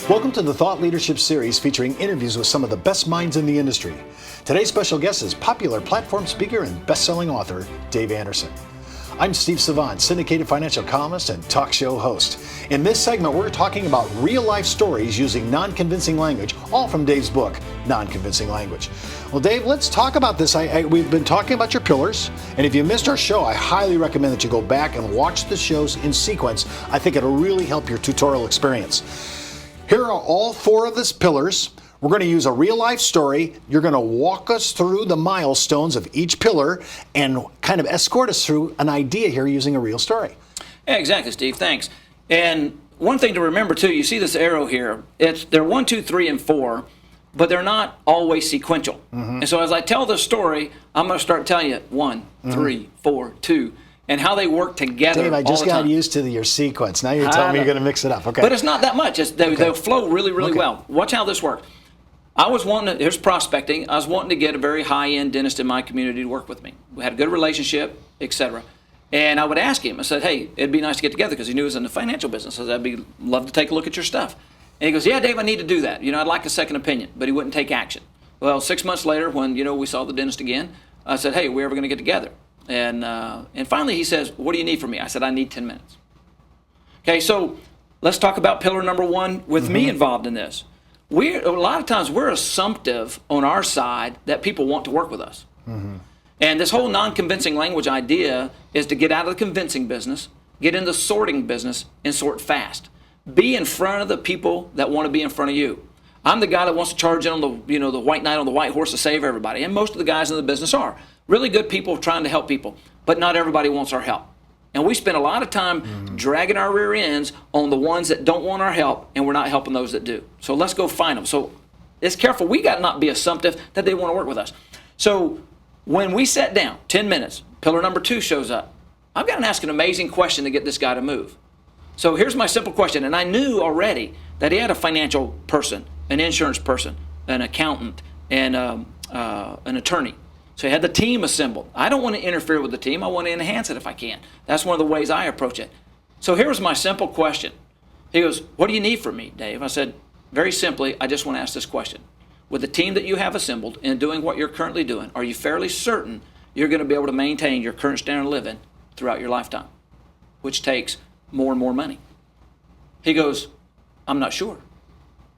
Welcome to the Thought Leadership Series featuring interviews with some of the best minds in the industry. Today's special guest is popular platform speaker and best-selling author, Dave Anderson. I'm Steve Savant, syndicated financial columnist and talk show host. In this segment, we're talking about real-life stories using non-convincing language, all from Dave's book, Non-Convincing Language. Well, Dave, let's talk about this. We've been talking about your pillars, and if you missed our show, I highly recommend that you go back and watch the shows in sequence. I think it'll really help your tutorial experience. Here are all four of these pillars. We're going to use a real-life story. You're going to walk us through the milestones of each pillar and kind of escort us through an idea here using a real story. Yeah, exactly, Steve. Thanks. And one thing to remember, too, you see this arrow here. They're 1, 2, 3, and 4, but they're not always sequential. And so as I tell this story, I'm going to start telling you 1, 3, 4, 2. And how they work together. Dave, I just got used to your sequence. Now you're telling me you're going to mix it up. Okay. But it's not that much. They'll flow really, really well. Watch how this works. I was wanting to, here's prospecting. I was wanting to get a very high-end dentist in my community to work with me. We had a good relationship, etc. And I would ask him, I said, hey, it'd be nice to get together because he knew he was in the financial business. I said, love to take a look at your stuff. And he goes, yeah, Dave, I need to do that. I'd like a second opinion. But he wouldn't take action. Well, 6 months later, when, we saw the dentist again, I said, hey, are we ever going to get together? And finally he says, what do you need from me? I said, I need 10 minutes. Okay, so let's talk about pillar number 1 with me involved in this. A lot of times we're assumptive on our side that people want to work with us. And this whole non-convincing language idea is to get out of the convincing business, get into the sorting business, and sort fast. Be in front of the people that want to be in front of you. I'm the guy that wants to charge in on the white knight on the white horse to save everybody, and most of the guys in the business are. Really good people trying to help people, but not everybody wants our help. And we spend a lot of time dragging our rear ends on the ones that don't want our help, and we're not helping those that do. So let's go find them. So it's careful. We got to not be assumptive that they want to work with us. So when we sat down, 10 minutes, pillar number 2 shows up. I've got to ask an amazing question to get this guy to move. So here's my simple question, and I knew already that he had a financial person, an insurance person, an accountant, and an attorney. So he had the team assembled. I don't want to interfere with the team. I want to enhance it if I can. That's one of the ways I approach it. So here was my simple question. He goes, what do you need from me, Dave? I said, very simply, I just want to ask this question. With the team that you have assembled and doing what you're currently doing, are you fairly certain you're going to be able to maintain your current standard of living throughout your lifetime, which takes more and more money? He goes, I'm not sure.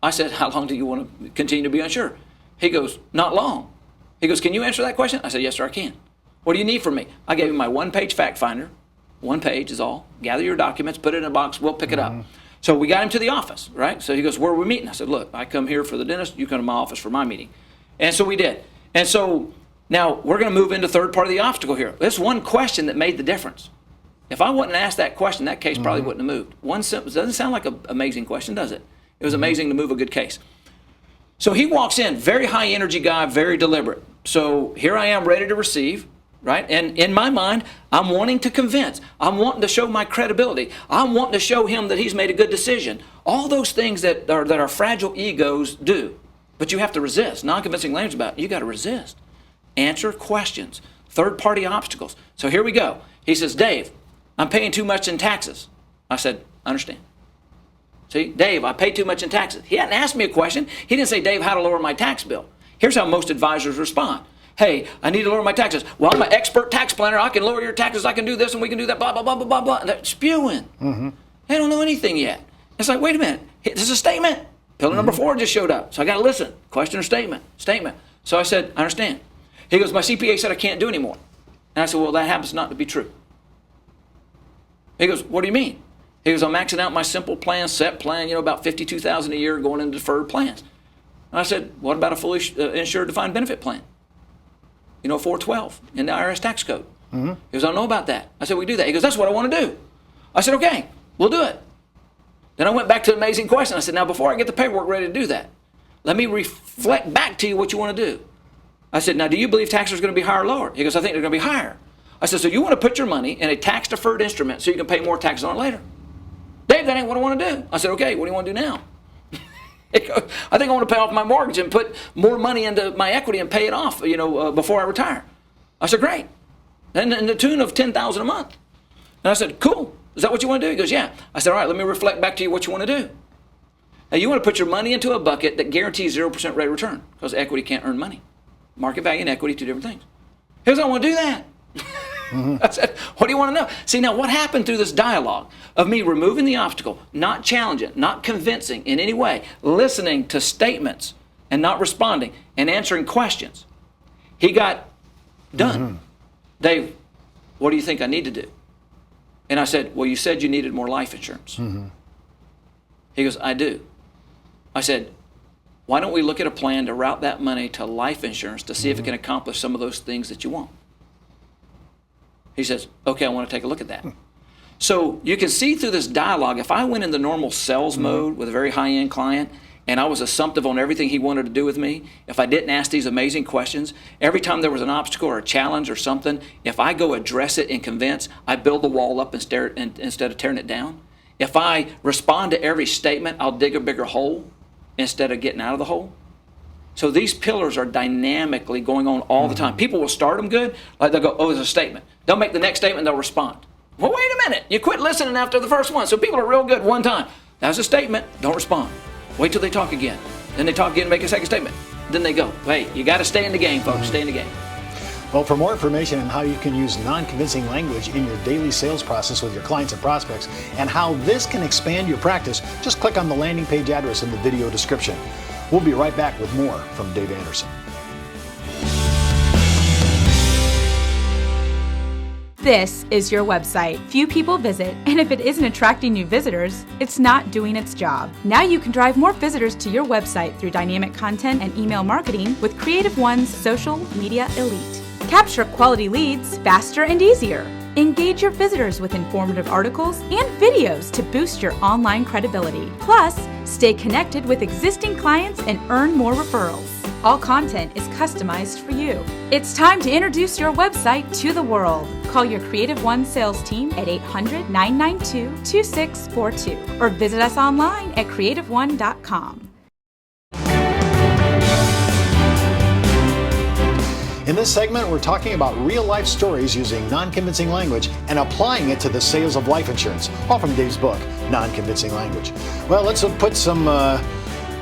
I said, how long do you want to continue to be unsure? He goes, not long. He goes, can you answer that question? I said, yes, sir, I can. What do you need from me? I gave him my 1-page fact finder. 1 page is all. Gather your documents, put it in a box, we'll pick it up. So we got him to the office, right? So he goes, where are we meeting? I said, look, I come here for the dentist, you come to my office for my meeting. And so we did. And so now we're going to move into third part of the obstacle here. There's one question that made the difference. If I wouldn't ask that question, that case probably wouldn't have moved. One simple, doesn't sound like an amazing question, does it? It was amazing to move a good case. So he walks in, very high energy guy, very deliberate. So here I am ready to receive, right? And in my mind, I'm wanting to convince. I'm wanting to show my credibility. I'm wanting to show him that he's made a good decision. All those things that our fragile egos do. But you have to resist. Non-convincing language about it. You got to resist. Answer questions. Third-party obstacles. So here we go. He says, Dave, I'm paying too much in taxes. I said, understand. See, Dave, I pay too much in taxes. He hadn't asked me a question. He didn't say, Dave, how to lower my tax bill. Here's how most advisors respond. Hey, I need to lower my taxes. Well, I'm an expert tax planner. I can lower your taxes. I can do this and we can do that, blah, blah, blah, blah, blah, blah. And they're spewing. They don't know anything yet. It's like, wait a minute. This is a statement. Pillar number 4 just showed up. So I got to listen. Question or statement? Statement. So I said, I understand. He goes, my CPA said I can't do anymore. And I said, well, that happens not to be true. He goes, what do you mean? He goes, I'm maxing out my simple plan, set plan, about $52,000 a year going into deferred plans. And I said, what about a fully insured defined benefit plan? 412 in the IRS tax code. He goes, I don't know about that. I said, we do that. He goes, that's what I want to do. I said, okay, we'll do it. Then I went back to the amazing question. I said, now before I get the paperwork ready to do that, let me reflect back to you what you want to do. I said, now do you believe taxes are going to be higher or lower? He goes, I think they're going to be hhigher. I said, so you want to put your money in a tax-deferred instrument so you can pay more taxes on it later? Dave, that ain't what I want to do. I said, okay, what do you want to do now? I think I want to pay off my mortgage and put more money into my equity and pay it off, before I retire. I said, great. And the tune of $10,000 a month. And I said, cool. Is that what you want to do? He goes, yeah. I said, all right, let me reflect back to you what you want to do. Now, you want to put your money into a bucket that guarantees 0% rate of return because equity can't earn money. Market value and equity, two different things. He goes, I want to do that. I said, what do you want to know? See, now what happened through this dialogue of me removing the obstacle, not challenging, not convincing in any way, listening to statements and not responding and answering questions, he got done. Dave, what do you think I need to do? And I said, well, you said you needed more life insurance. He goes, I do. I said, why don't we look at a plan to route that money to life insurance to see if it can accomplish some of those things that you want? He says, okay, I want to take a look at that. So you can see through this dialogue, if I went in the normal sales mode with a very high-end client and I was assumptive on everything he wanted to do with me, if I didn't ask these amazing questions, every time there was an obstacle or a challenge or something, if I go address it and convince, I build the wall up instead of tearing it down. If I respond to every statement, I'll dig a bigger hole instead of getting out of the hole. So these pillars are dynamically going on all the time. People will start them good, like they'll go, oh, there's a statement. They'll make the next statement, they'll respond. Well, wait a minute, you quit listening after the first one. So people are real good one time. That's a statement, don't respond. Wait till they talk again. Then they talk again and make a second statement. Then they go, hey, you got to stay in the game, folks, stay in the game. Well, for more information on how you can use non-convincing language in your daily sales process with your clients and prospects and how this can expand your practice, just click on the landing page address in the video description. We'll be right back with more from Dave Anderson. This is your website. Few people visit, and if it isn't attracting new visitors, it's not doing its job. Now you can drive more visitors to your website through dynamic content and email marketing with CreativeOne's Social Media Elite. Capture quality leads faster and easier. Engage your visitors with informative articles and videos to boost your online credibility. Plus, stay connected with existing clients and earn more referrals. All content is customized for you. It's time to introduce your website to the world. Call your CreativeOne sales team at 800-992-2642 or visit us online at creativeone.com. In this segment, we're talking about real-life stories using non-convincing language and applying it to the sales of life insurance, all from Dave's book, Non-Convincing Language. Well, let's put some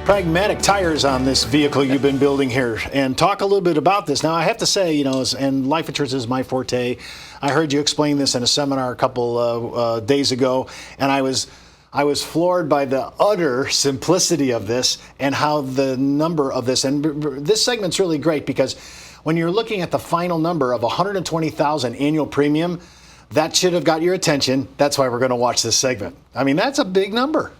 pragmatic tires on this vehicle you've been building here and talk a little bit about this. Now, I have to say, and life insurance is my forte. I heard you explain this in a seminar a couple days ago, and I was floored by the utter simplicity of this and how the number of this, and this segment's really great because when you're looking at the final number of $120,000 annual premium, that should have got your attention. That's why we're going to watch this segment. I mean, that's a big number.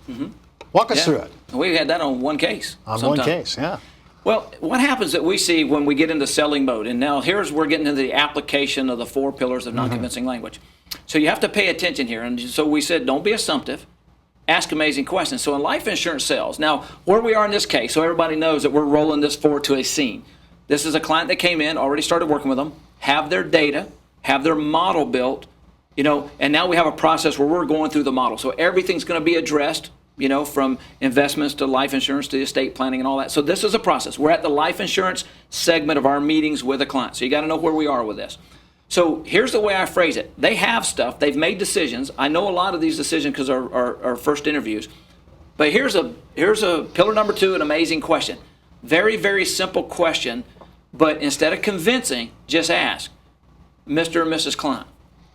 Walk us through it. We had that on one case. On sometime. One case, yeah. Well, what happens that we see when we get into selling mode, and now we're getting into the application of the 4 pillars of non-convincing language. So you have to pay attention here. And so we said, don't be assumptive. Ask amazing questions. So in life insurance sales, now where we are in this case, so everybody knows that we're rolling this forward to a scene. This is a client that came in, already started working with them, have their data, have their model built, and now we have a process where we're going through the model. So everything's going to be addressed, from investments to life insurance to estate planning and all that. So this is a process. We're at the life insurance segment of our meetings with a client. So you got to know where we are with this. So here's the way I phrase it. They have stuff. They've made decisions. I know a lot of these decisions because our first interviews. But here's a pillar number 2, an amazing question. Very, very simple question. But instead of convincing, just ask, Mr. and Mrs. Klein,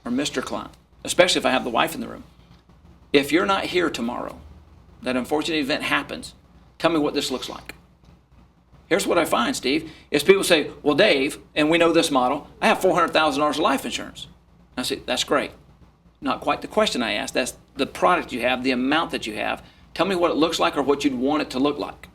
or Mr. Klein, especially if I have the wife in the room. If you're not here tomorrow, that unfortunate event happens, tell me what this looks like. Here's what I find, Steve, is people say, well, Dave, and we know this model, I have $400,000 of life insurance. I say, that's great. Not quite the question I asked. That's the product you have, the amount that you have. Tell me what it looks like or what you'd want it to look like.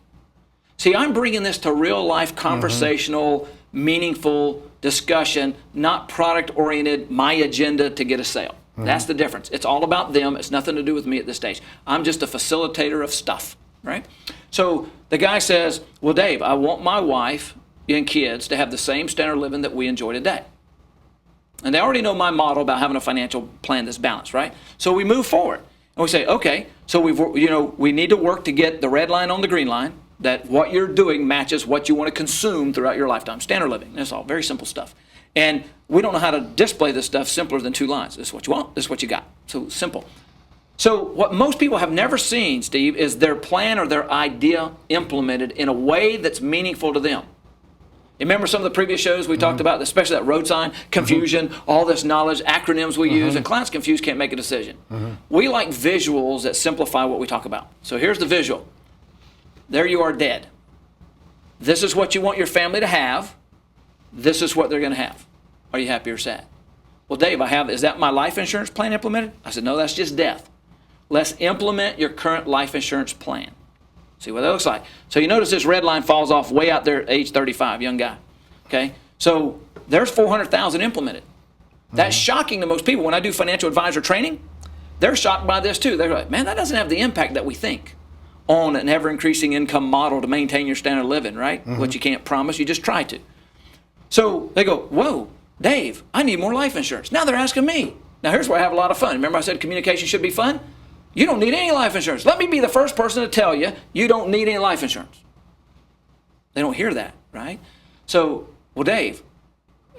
See, I'm bringing this to real life, conversational, meaningful discussion, not product oriented, my agenda to get a sale. That's the difference. It's all about them. It's nothing to do with me at this stage. I'm just a facilitator of stuff, right? So the guy says, well, Dave, I want my wife and kids to have the same standard of living that we enjoy today. And they already know my model about having a financial plan that's balanced, right? So we move forward and we say, okay, so we need to work to get the red line on the green line, that what you're doing matches what you want to consume throughout your lifetime. Standard living. That's all very simple stuff. And we don't know how to display this stuff simpler than 2 lines. This is what you want. This is what you got. So simple. So what most people have never seen, Steve, is their plan or their idea implemented in a way that's meaningful to them. You remember some of the previous shows we talked about, especially that road sign, confusion, all this knowledge, acronyms we use, and clients confused can't make a decision. We like visuals that simplify what we talk about. So here's the visual. There you are dead. This is what you want your family to have. This is what they're going to have. Are you happy or sad? Well, Dave, is that my life insurance plan implemented? I said, no, that's just death. Let's implement your current life insurance plan. See what that looks like. So you notice this red line falls off way out there at age 35, young guy. Okay, so there's 400,000 implemented. That's shocking to most people. When I do financial advisor training, they're shocked by this too. They're like, man, that doesn't have the impact that we think on an ever-increasing income model to maintain your standard of living, right? What you can't promise, you just try to. So they go, whoa, Dave, I need more life insurance. Now they're asking me. Now here's where I have a lot of fun. Remember I said communication should be fun? You don't need any life insurance. Let me be the first person to tell you you don't need any life insurance. They don't hear that, right? So, well, Dave,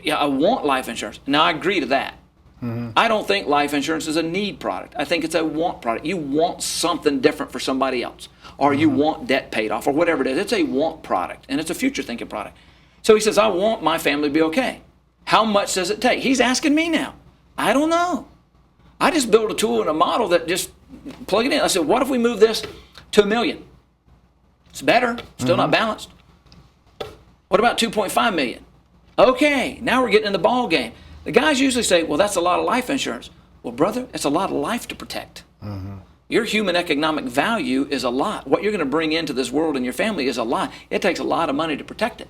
yeah, I want life insurance. Now, I agree to that. I don't think life insurance is a need product. I think it's a want product. You want something different for somebody else, or you want debt paid off, or whatever it is. It's a want product, and it's a future-thinking product. So he says, I want my family to be okay. How much does it take? He's asking me now. I don't know. I just built a tool and a model that just plug it in. I said, what if we move this to $1 million? It's better, still not balanced. What about 2.5 million? Okay, now we're getting in the ball game. The guys usually say, well, that's a lot of life insurance. Well, brother, it's a lot of life to protect. Your human economic value is a lot. What you're going to bring into this world and your family is a lot. It takes a lot of money to protect it.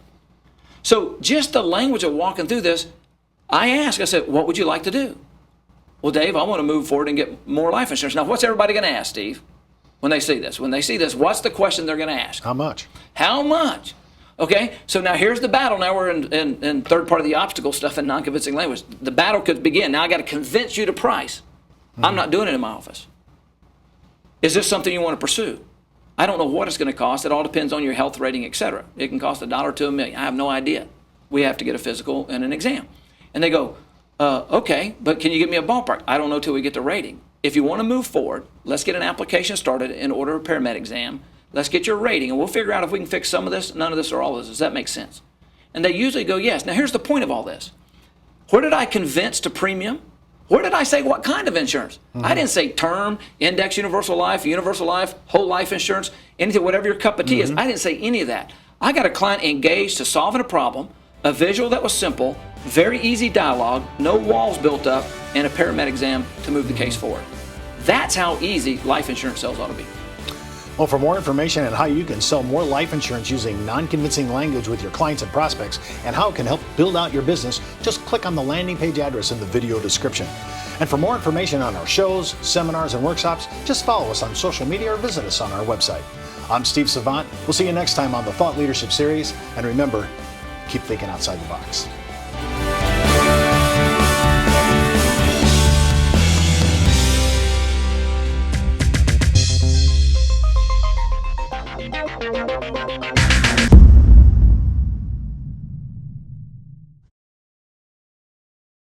So just the language of walking through this, I said, what would you like to do? Well, Dave, I want to move forward and get more life insurance. Now, what's everybody going to ask, Steve, when they see this? When they see this, what's the question they're going to ask? How much? How much? Okay, so now here's the battle. Now we're in third part of the obstacle stuff in non-convincing language. The battle could begin. Now I got to convince you to price. I'm not doing it in my office. Is this something you want to pursue? I don't know what it's going to cost. It all depends on your health rating, etc. It can cost $1 to $1 million. I have no idea. We have to get a physical and an exam. And they go, okay, but can you give me a ballpark? I don't know till we get the rating. If you want to move forward, let's get an application started and order a paramedic exam. Let's get your rating, and we'll figure out if we can fix some of this, none of this, or all of this. Does that make sense? And they usually go, yes. Now, here's the point of all this. Where did I convince to premium? Where did I say what kind of insurance? I didn't say term, index, universal life, whole life insurance, anything, whatever your cup of tea is. I didn't say any of that. I got a client engaged to solving a problem, a visual that was simple, very easy dialogue, no walls built up, and a paramedic exam to move the case forward. That's how easy life insurance sales ought to be. Well, for more information on how you can sell more life insurance using non-convincing language with your clients and prospects, and how it can help build out your business, just click on the landing page address in the video description. And for more information on our shows, seminars, and workshops, just follow us on social media or visit us on our website. I'm Steve Savant. We'll see you next time on the Thought Leadership Series. And remember, keep thinking outside the box.